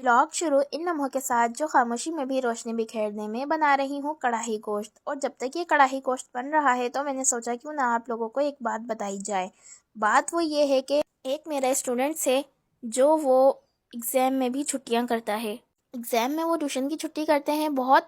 Vlog शुरू इन लम्हों के साथ जो खामोशी में भी रोशनी बिखेरने में बना रही हूँ कढ़ाई गोश्त। और जब तक ये कढ़ाई गोश्त बन रहा है तो मैंने सोचा क्यों ना आप लोगों को एक बात बताई जाए। बात वो ये है कि एक मेरा स्टूडेंट है जो वो एग्ज़ाम में भी छुट्टियाँ करता है। एग्ज़ाम में वो ट्यूशन की छुट्टी करते हैं बहुत,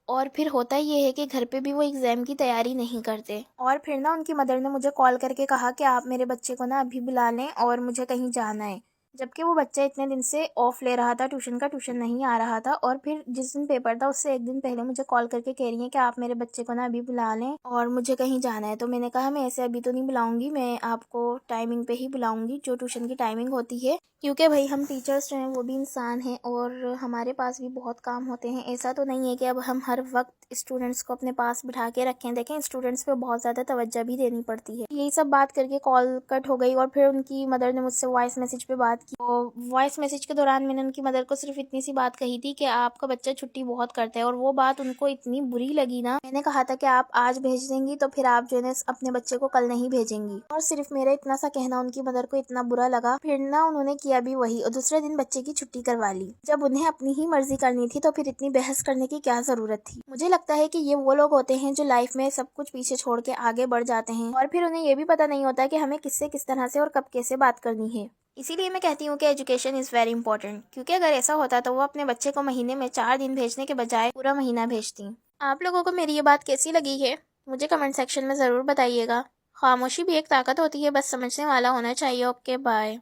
और फिर होता ये है कि घर पे भी वो एग्ज़ाम की तैयारी नहीं करते। और फिर ना उनकी मदर ने मुझे कॉल करके कहा कि आप मेरे बच्चे को ना अभी बुला लें और मुझे कहीं जाना है। जबकि वो बच्चा इतने दिन से ऑफ ले रहा था, ट्यूशन नहीं आ रहा था। और फिर जिस दिन पेपर था उससे एक दिन पहले मुझे कॉल करके कह रही है कि आप मेरे बच्चे को ना अभी बुला लें और मुझे कहीं जाना है। तो मैंने कहा मैं ऐसे अभी तो नहीं बुलाऊंगी, मैं आपको टाइमिंग पे ही बुलाऊंगी जो ट्यूशन की टाइमिंग होती है, क्योंकि भाई हम टीचर्स जो हैं वो भी इंसान हैं और हमारे पास भी बहुत काम होते हैं। ऐसा तो नहीं है कि अब हम हर वक्त स्टूडेंट्स को अपने पास बिठा के रखें। देखें, स्टूडेंट्स पे बहुत ज़्यादा तवज्जो भी देनी पड़ती है। यही सब बात करके कॉल कट हो गई और फिर उनकी मदर ने मुझसे वॉइस मैसेज पे बात की। तो वॉइस मैसेज के दौरान मैंने उनकी मदर को सिर्फ इतनी सी बात कही थी कि आपका बच्चा छुट्टी बहुत करता है, और वो बात उनको इतनी बुरी लगी ना। मैंने कहा था कि आप आज भेज देंगी तो फिर आप जो है अपने बच्चे को कल नहीं भेजेंगी। और सिर्फ मेरा इतना सा कहना उनकी मदर को इतना बुरा लगा। फिर ना उन्होंने किया भी वही और दूसरे दिन बच्चे की छुट्टी करवा ली। जब उन्हें अपनी ही मर्जी करनी थी तो फिर इतनी बहस करने की क्या जरूरत थी। मुझे लगता है कि ये वो लोग होते हैं जो लाइफ में सब कुछ पीछे छोड़ के आगे बढ़ जाते हैं और फिर उन्हें ये भी पता नहीं होता कि हमें किससे किस तरह से और कब कैसे बात करनी है। इसीलिए मैं कहती हूँ कि एजुकेशन इज़ वेरी इंपॉर्टेंट, क्योंकि अगर ऐसा होता तो वो अपने बच्चे को महीने में 4 दिन भेजने के बजाय पूरा महीना भेजती। आप लोगों को मेरी ये बात कैसी लगी है मुझे कमेंट सेक्शन में ज़रूर बताइएगा। खामोशी भी एक ताकत होती है, बस समझने वाला होना चाहिए। Okay bye.